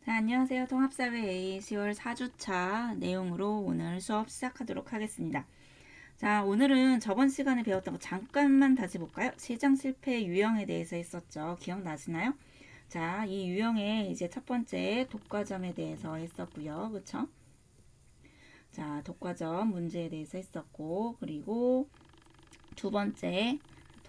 자, 안녕하세요. 통합사회 A 10월 4주차 내용으로 오늘 수업 시작하도록 하겠습니다. 자, 오늘은 저번 시간에 배웠던 거 잠깐만 다시 볼까요? 시장 실패 유형에 대해서 했었죠. 기억나시나요? 자, 이 유형의 이제 첫 번째 독과점에 대해서 했었고요. 그쵸? 자, 독과점 문제에 대해서 했었고, 그리고 두 번째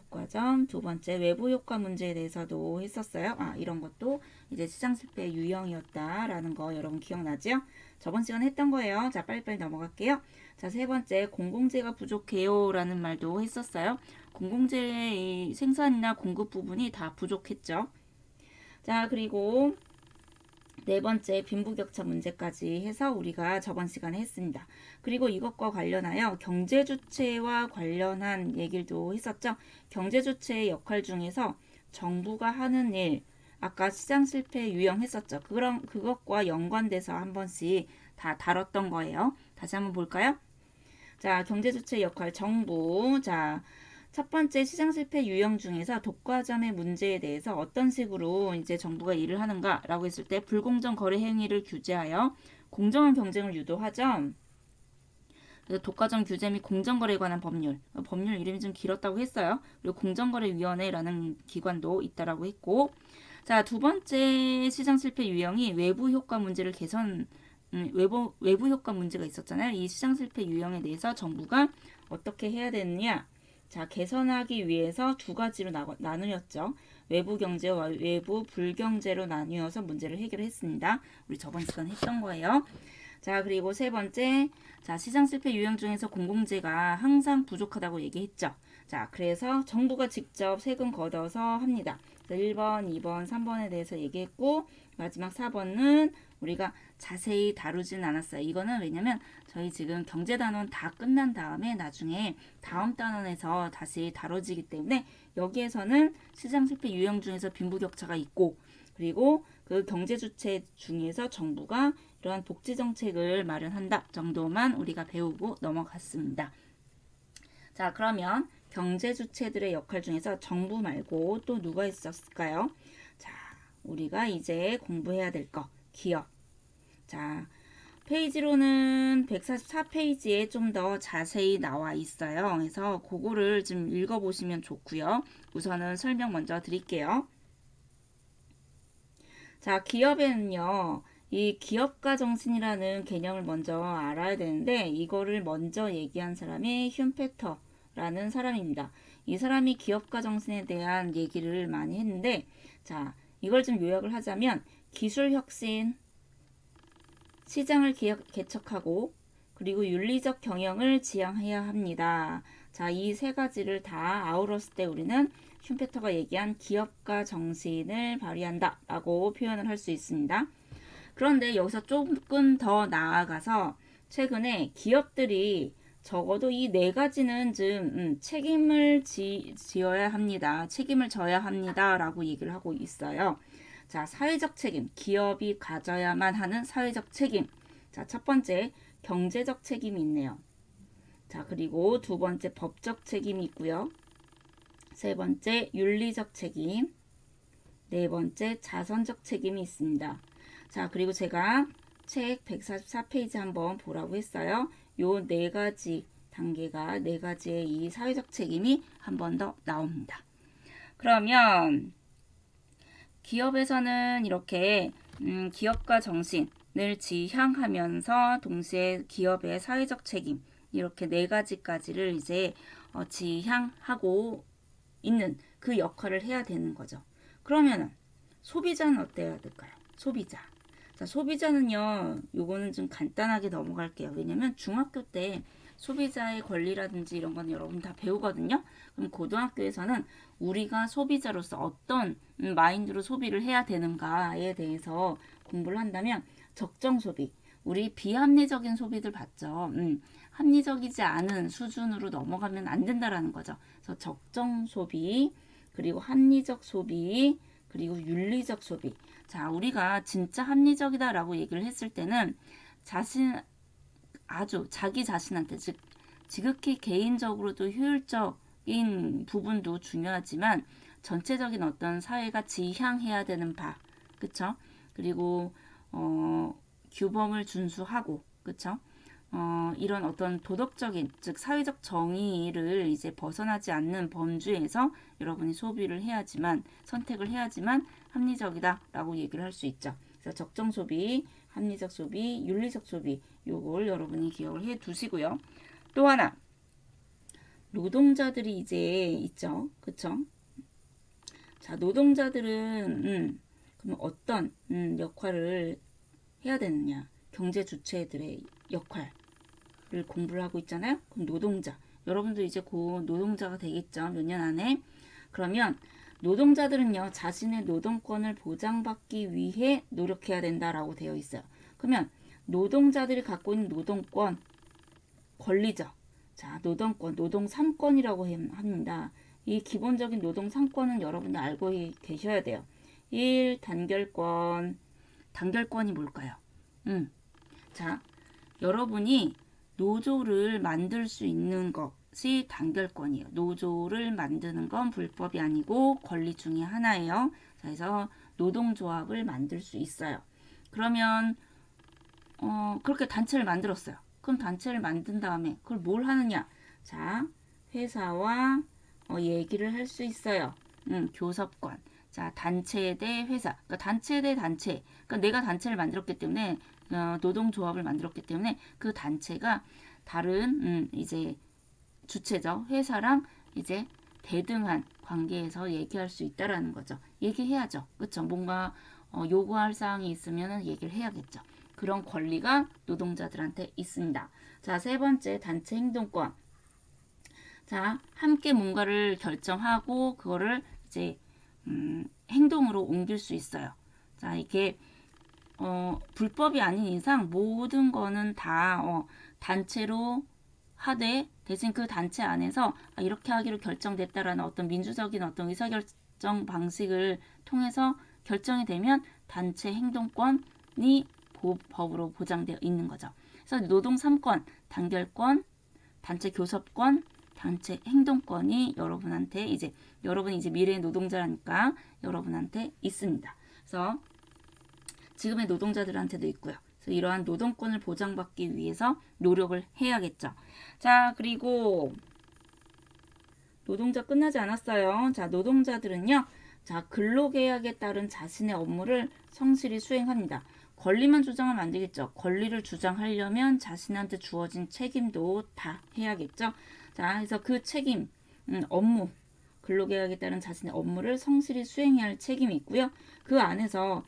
독과점, 두 번째 외부 효과 문제에 대해서도 했었어요. 이런 것도 이제 시장 실패 유형이었다라는 거 여러분 기억나죠? 저번 시간에 했던 거예요. 자, 빨리빨리 넘어갈게요. 자, 세 번째 공공재가 부족해요 라는 말도 했었어요. 공공재의 생산이나 공급 부분이 다 부족했죠. 자, 그리고 네 번째 빈부격차 문제까지 해서 우리가 저번 시간에 했습니다. 그리고 이것과 관련하여 경제주체와 관련한 얘기도 했었죠. 경제주체의 역할 중에서 정부가 하는 일, 아까 시장 실패 유형했었죠. 그것과 연관돼서 한 번씩 다 다뤘던 거예요. 다시 한번 볼까요? 자, 경제주체 역할 정부. 자, 첫 번째 시장 실패 유형 중에서 독과점의 문제에 대해서 어떤 식으로 이제 정부가 일을 하는가라고 했을 때 불공정 거래 행위를 규제하여 공정한 경쟁을 유도하죠. 그래서 독과점 규제 및 공정거래에 관한 법률. 법률 이름이 좀 길었다고 했어요. 그리고 공정거래위원회라는 기관도 있다라고 했고, 자, 두 번째 시장 실패 유형이 외부 효과 문제를 외부 효과 문제가 있었잖아요. 이 시장 실패 유형에 대해서 정부가 어떻게 해야 되느냐? 자, 개선하기 위해서 두 가지로 나누었죠. 외부 경제와 외부 불경제로 나뉘어서 문제를 해결했습니다. 우리 저번 시간에 했던 거예요. 자, 그리고 세 번째, 자, 시장 실패 유형 중에서 공공재가 항상 부족하다고 얘기했죠. 자, 그래서 정부가 직접 세금 걷어서 합니다. 1번, 2번, 3번에 대해서 얘기했고, 마지막 4번은 우리가 자세히 다루진 않았어요. 이거는 왜냐면 저희 지금 경제단원 다 끝난 다음에 나중에 다음 단원에서 다시 다뤄지기 때문에 여기에서는 시장 실패 유형 중에서 빈부격차가 있고, 그리고 그 경제주체 중에서 정부가 이러한 복지 정책을 마련한다 정도만 우리가 배우고 넘어갔습니다. 자, 그러면 경제 주체들의 역할 중에서 정부 말고 또 누가 있었을까요? 자, 우리가 이제 공부해야 될 거, 기업. 자, 페이지로는 144페이지에 좀 더 자세히 나와 있어요. 그래서 그거를 좀 읽어보시면 좋고요. 우선은 설명 먼저 드릴게요. 자, 기업에는요, 이 기업가 정신이라는 개념을 먼저 알아야 되는데, 이거를 먼저 얘기한 사람이 슌페터라는 사람입니다. 이 사람이 기업가 정신에 대한 얘기를 많이 했는데, 자, 이걸 좀 요약을 하자면, 기술 혁신, 시장을 개척하고, 그리고 윤리적 경영을 지향해야 합니다. 자, 이 세 가지를 다 아우렀을 때 우리는 슌페터가 얘기한 기업가 정신을 발휘한다 라고 표현을 할 수 있습니다. 그런데 여기서 조금 더 나아가서 최근에 기업들이 적어도 이 네 가지는 좀 책임을 지어야 합니다. 책임을 져야 합니다 라고 얘기를 하고 있어요. 자, 사회적 책임, 기업이 가져야만 하는 사회적 책임. 자, 첫 번째 경제적 책임이 있네요. 자, 그리고 두 번째 법적 책임이 있고요. 세 번째 윤리적 책임, 네 번째 자선적 책임이 있습니다. 자, 그리고 제가 책 144페이지 한번 보라고 했어요. 요 네 가지 단계가 네 가지의 이 사회적 책임이 한 번 더 나옵니다. 그러면 기업에서는 이렇게 기업가 정신을 지향하면서 동시에 기업의 사회적 책임 이렇게 네 가지까지를 이제 지향하고 있는 그 역할을 해야 되는 거죠. 그러면은 소비자는 어때야 될까요? 소비자. 자, 소비자는요, 요거는 좀 간단하게 넘어갈게요. 왜냐면 중학교 때 소비자의 권리라든지 이런 건 여러분 다 배우거든요. 그럼 고등학교에서는 우리가 소비자로서 어떤 마인드로 소비를 해야 되는가에 대해서 공부를 한다면 적정 소비, 우리 비합리적인 소비들 봤죠. 합리적이지 않은 수준으로 넘어가면 안 된다라는 거죠. 그래서 적정 소비, 그리고 합리적 소비, 그리고 윤리적 소비. 자, 우리가 진짜 합리적이다라고 얘기를 했을 때는 아주 자기 자신한테, 즉 지극히 개인적으로도 효율적인 부분도 중요하지만 전체적인 어떤 사회가 지향해야 되는 바, 그쵸? 그리고 규범을 준수하고, 그쵸? 이런 어떤 도덕적인, 즉 사회적 정의를 이제 벗어나지 않는 범주에서 여러분이 소비를 해야지만, 선택을 해야지만 합리적이다라고 얘기를 할 수 있죠. 그래서 적정 소비, 합리적 소비, 윤리적 소비, 요걸 여러분이 기억을 해 두시고요. 또 하나, 노동자들이 이제 있죠. 그쵸? 자, 노동자들은 그럼 어떤 역할을 해야 되느냐? 경제 주체들의 역할을 공부를 하고 있잖아요. 그럼 노동자. 여러분도 이제 곧 노동자가 되겠죠. 몇 년 안에. 그러면 노동자들은요, 자신의 노동권을 보장받기 위해 노력해야 된다라고 되어 있어요. 그러면 노동자들이 갖고 있는 노동권, 권리죠. 자, 노동권, 노동 3권이라고 합니다. 이 기본적인 노동 3권은 여러분이 알고 계셔야 돼요. 1. 단결권. 단결권이 뭘까요? 자, 여러분이 노조를 만들 수 있는 것이 단결권이에요. 노조를 만드는 건 불법이 아니고 권리 중에 하나예요. 그래서 노동조합을 만들 수 있어요. 그러면 그렇게 단체를 만들었어요. 그럼 단체를 만든 다음에 그걸 뭘 하느냐? 자, 회사와 얘기를 할 수 있어요. 교섭권. 자, 단체 대 회사. 그러니까 단체 대 단체. 그러니까 내가 단체를 만들었기 때문에 노동조합을 만들었기 때문에 그 단체가 다른 이제 주체죠. 회사랑 이제 대등한 관계에서 얘기할 수 있다라는 거죠. 얘기해야죠. 그렇죠? 뭔가 요구할 사항이 있으면 얘기를 해야겠죠. 그런 권리가 노동자들한테 있습니다. 자, 세 번째 단체 행동권. 자, 함께 뭔가를 결정하고 그거를 이제 행동으로 옮길 수 있어요. 자, 이게 불법이 아닌 이상 모든 거는 다 단체로 하되 대신 그 단체 안에서 이렇게 하기로 결정됐다라는 어떤 민주적인 어떤 의사결정 방식을 통해서 결정이 되면 단체 행동권이 법으로 보장되어 있는 거죠. 그래서 노동 3권, 단결권, 단체 교섭권, 단체 행동권이 여러분한테 이제 여러분이 이제 미래의 노동자라니까 여러분한테 있습니다. 그래서 지금의 노동자들한테도 있고요. 그래서 이러한 노동권을 보장받기 위해서 노력을 해야겠죠. 자, 그리고 노동자 끝나지 않았어요. 자, 노동자들은요. 자, 근로계약에 따른 자신의 업무를 성실히 수행합니다. 권리만 주장하면 안 되겠죠. 권리를 주장하려면 자신한테 주어진 책임도 다 해야겠죠. 자, 그래서 그 책임, 업무, 근로계약에 따른 자신의 업무를 성실히 수행해야 할 책임이 있고요. 그 안에서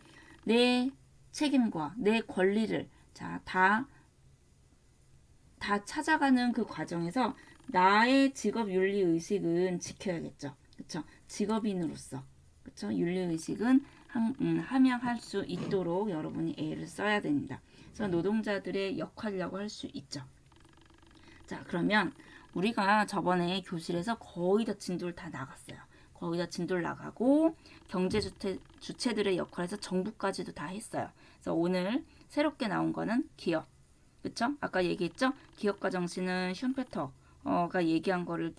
내 책임과 내 권리를 자, 다 찾아가는 그 과정에서 나의 직업 윤리 의식은 지켜야겠죠. 그렇죠? 직업인으로서 그렇죠? 윤리 의식은 함양할 수 있도록 여러분이 애를 써야 됩니다. 그래서 노동자들의 역할이라고 할 수 있죠. 자, 그러면 우리가 저번에 교실에서 거의 다 진도를 다 나갔어요. 거의 다 진도를 나가고 경제 주체들의 역할에서 정부까지도 다 했어요. 그래서 오늘 새롭게 나온 거는 기업. 그쵸? 아까 얘기했죠? 기업가 정신은 슈페터가 얘기한 거를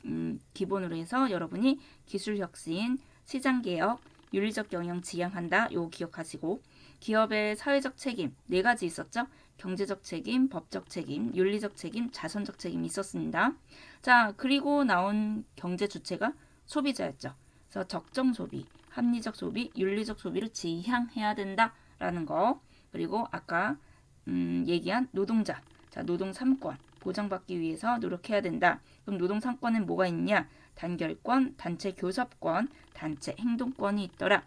기본으로 해서 여러분이 기술혁신, 시장개혁, 윤리적 영역 지향한다. 요거 기억하시고 기업의 사회적 책임 4가지 있었죠? 경제적 책임, 법적 책임, 윤리적 책임, 자선적 책임이 있었습니다. 자, 그리고 나온 경제 주체가 소비자였죠. 그래서 적정 소비, 합리적 소비, 윤리적 소비를 지향해야 된다라는 거. 그리고 아까 얘기한 노동자. 자, 노동 3권 보장받기 위해서 노력해야 된다. 그럼 노동 3권은 뭐가 있냐? 단결권, 단체 교섭권, 단체 행동권이 있더라.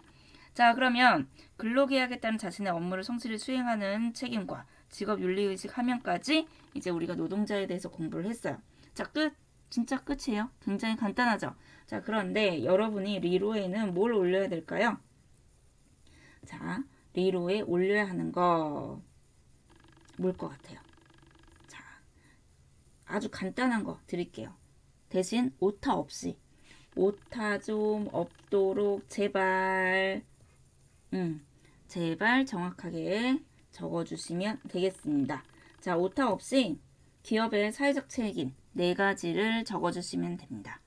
자, 그러면 근로계약에 따른 자신의 업무를 성실히 수행하는 책임과 직업윤리의식 하면까지 이제 우리가 노동자에 대해서 공부를 했어요. 자, 끝. 진짜 끝이에요. 굉장히 간단하죠. 자, 그런데 여러분이 리로에는 뭘 올려야 될까요? 자, 리로에 올려야 하는 거 뭘 것 같아요? 자, 아주 간단한 거 드릴게요. 대신 오타 없이 오타 좀 없도록 제발 제발 정확하게 적어주시면 되겠습니다. 자, 오타 없이 기업의 사회적 책임 4가지를 적어주시면 됩니다.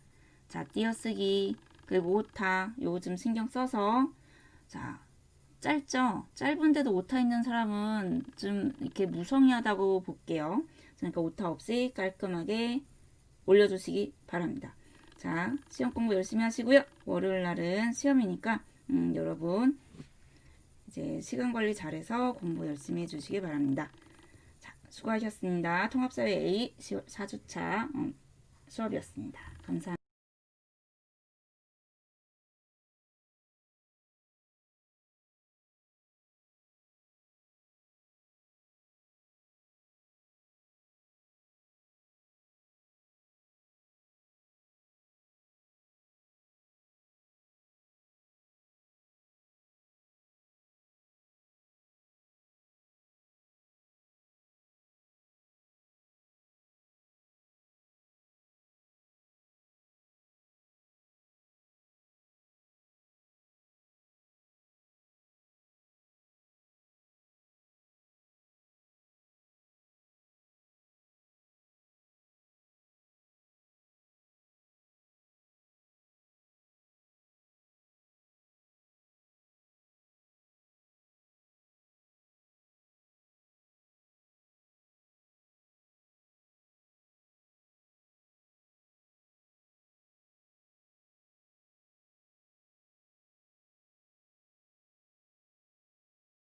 자, 띄어쓰기 그리고 오타 요즘 신경 써서 자 짧죠? 짧은데도 오타 있는 사람은 좀 이렇게 무성의하다고 볼게요. 그러니까 오타 없이 깔끔하게 올려주시기 바랍니다. 자, 시험 공부 열심히 하시고요. 월요일 날은 시험이니까 여러분 이제 시간 관리 잘해서 공부 열심히 해주시기 바랍니다. 자, 수고하셨습니다. 통합사회 A 4주차 수업이었습니다. 감사합니다.